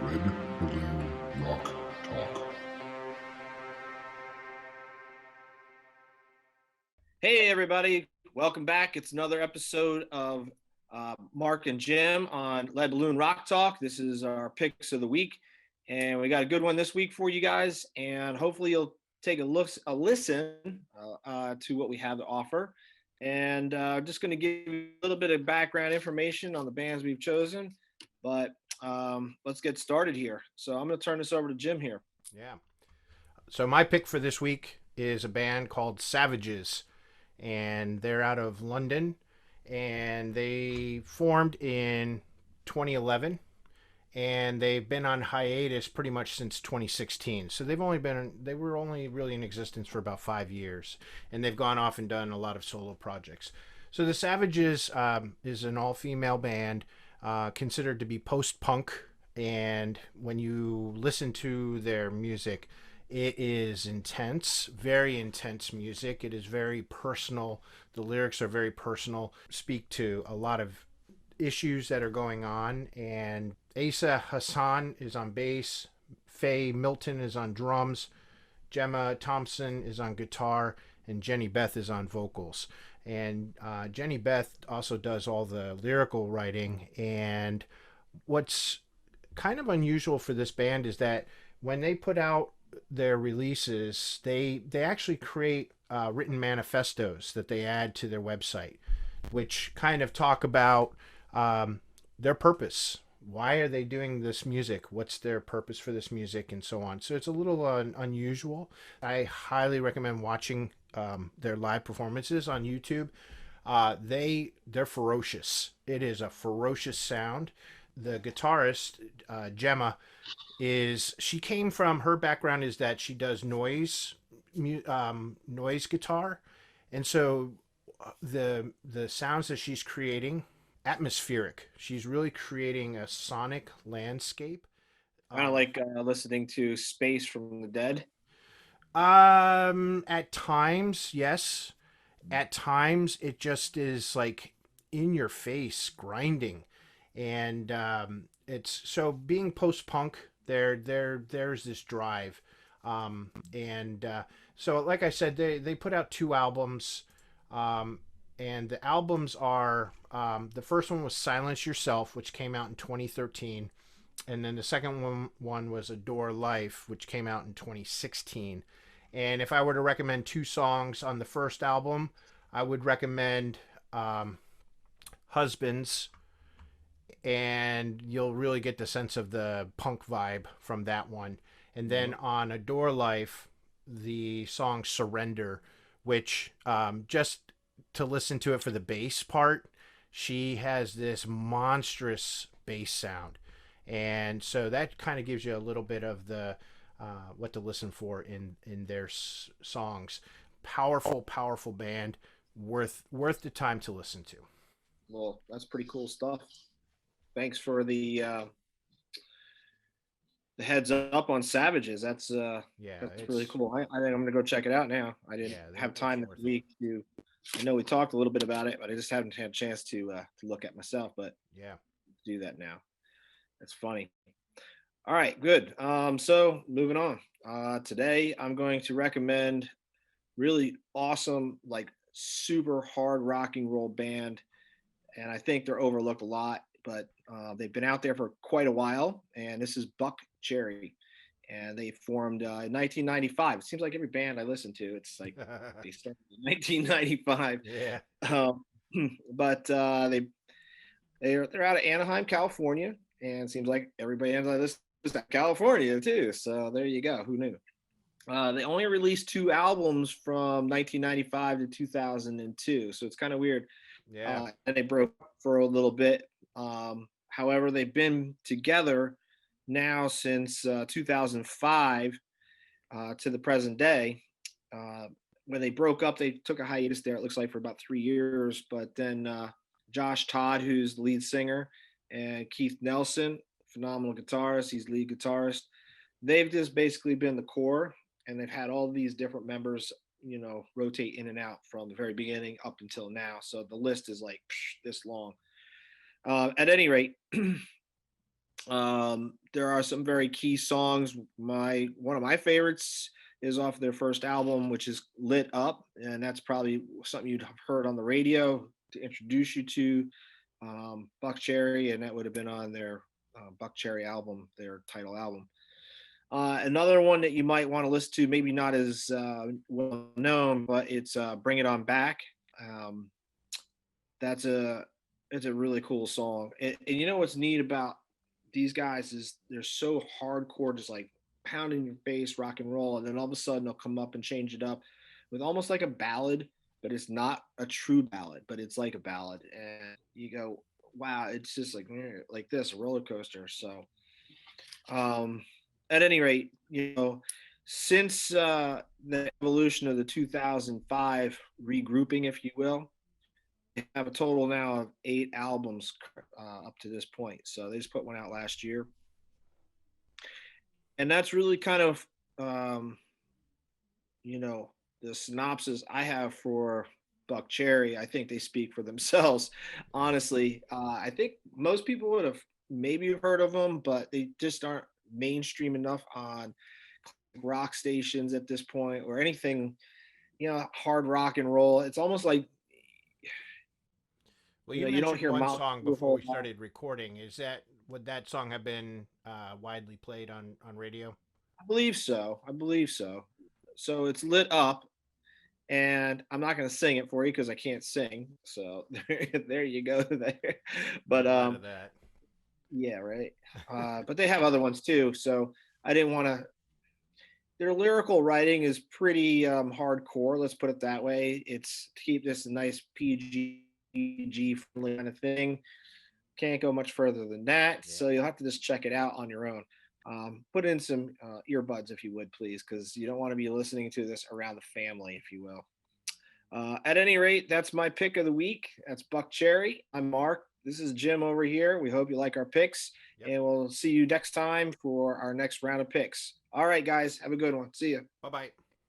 Red Balloon Rock Talk. Hey, everybody. Welcome back. It's another episode of Mark and Jim on Lead Balloon Rock Talk. This is our picks of the week, and we got a good one this week for you guys. And hopefully, you'll take a listen to what we have to offer. And just going to give you a little bit of background information on the bands we've chosen. But let's get started here. So I'm going to turn this over to Jim here. Yeah. So my pick for this week is a band called Savages, and they're out of London, and they formed in 2011, and they've been on hiatus pretty much since 2016. So they were only really in existence for about 5 years, and they've gone off and done a lot of solo projects. So the Savages is an all-female band considered to be post-punk, and when you listen to their music, it is intense, very intense music. It is very personal. The lyrics are very personal, speak to a lot of issues that are going on. And Asa Hassan is on bass, Faye Milton is on drums, Gemma Thompson is on guitar, and Jenny Beth is on vocals. And Jenny Beth also does all the lyrical writing. And what's kind of unusual for this band is that when they put out their releases, they actually create written manifestos that they add to their website, which kind of talk about their purpose. Why are they doing this music? What's their purpose for this music, and so on. So it's a little unusual. I highly recommend watching their live performances on YouTube. They're ferocious. It is a ferocious sound. The guitarist Gemma she came from, her background is that she does noise guitar, and so the sounds that she's creating, atmospheric. She's really creating a sonic landscape. Kind of like listening to Space from the Dead. At times, yes. At times, it just is like in your face, grinding, and it's so being post punk. There's this drive, and so like I said, they put out two albums, and the albums are the first one was Silence Yourself, which came out in 2013, and then the second one was Adore Life, which came out in 2016. And if I were to recommend two songs on the first album, I would recommend Husbands, and you'll really get the sense of the punk vibe from that one. And then on Adore Life, the song Surrender, which just to listen to it for the bass part, she has this monstrous bass sound. And so that kind of gives you a little bit of the what to listen for in their songs. Powerful, powerful band, worth the time to listen to. Well, that's pretty cool stuff. Thanks for the heads up on Savages. Yeah, That's really it's cool. I think I'm gonna go check it out now. I didn't yeah, have it's time this worth it. week to. I know we talked a little bit about it, but I just haven't had a chance to look at myself. But Yeah. do that now. That's funny. All right, good. So moving on. Today I'm going to recommend really awesome, like super hard rocking roll band, and I think they're overlooked a lot, but they've been out there for quite a while. And this is Buck Cherry, and they formed in 1995. It seems like every band I listen to, it's like they started in 1995. Yeah. Um, but they're out of Anaheim, California, and it seems like every band I listen to is out of California too. So there you go. Who knew? They only released two albums from 1995 to 2002, so it's kind of weird. Yeah. And they broke up for a little bit. However, they've been together now since 2005 to the present day. When they broke up, they took a hiatus there, it looks like, for about 3 years. But then Josh Todd, who's the lead singer, and Keith Nelson, phenomenal guitarist, he's lead guitarist. They've just basically been the core, and they've had all these different members, rotate in and out from the very beginning up until now. So the list is like this long. At any rate, There are some very key songs. One of my favorites is off their first album, which is "Lit Up," and that's probably something you'd have heard on the radio to introduce you to Buckcherry, and that would have been on their Buckcherry album, their title album. Another one that you might want to listen to, maybe not as well known, but it's "Bring It On Back." Um, that's a it's a really cool song, and you know what's neat about these guys is they're so hardcore, just like pounding your face, rock and roll, and then all of a sudden they'll come up and change it up with almost like a ballad, but it's not a true ballad, but it's like a ballad, and you go, wow, it's just like this, a roller coaster. So, um, at any rate, since the evolution of the 2005 regrouping, if you will, they have a total now of 8 albums up to this point. So they just put one out last year, and that's really kind of um, you know the synopsis I have for Buckcherry. I think they speak for themselves. Honestly, I think most people would have maybe heard of them, but they just aren't mainstream enough on rock stations at this point or anything. Hard rock and roll. It's almost like Well, you you don't mentioned hear one Motley song Crue a before whole we lot. started recording. Would that song have been widely played on radio? I believe so. I believe so. So it's lit up, and I'm not going to sing it for you because I can't sing. So there you go. There, but I'm glad of that. yeah, right. But they have other ones too. So I didn't want to. Their lyrical writing is pretty hardcore. Let's put it that way. It's to keep this a nice PG friendly kind of thing. Can't go much further than that. Yeah. So you'll have to just check it out on your own. Put in some earbuds if you would, please, because you don't want to be listening to this around the family, if you will. At any rate, that's my pick of the week. That's Buckcherry. I'm Mark. This is Jim over here. We hope you like our picks, Yep. and we'll see you next time for our next round of picks. All right, guys, have a good one. See you. Bye bye.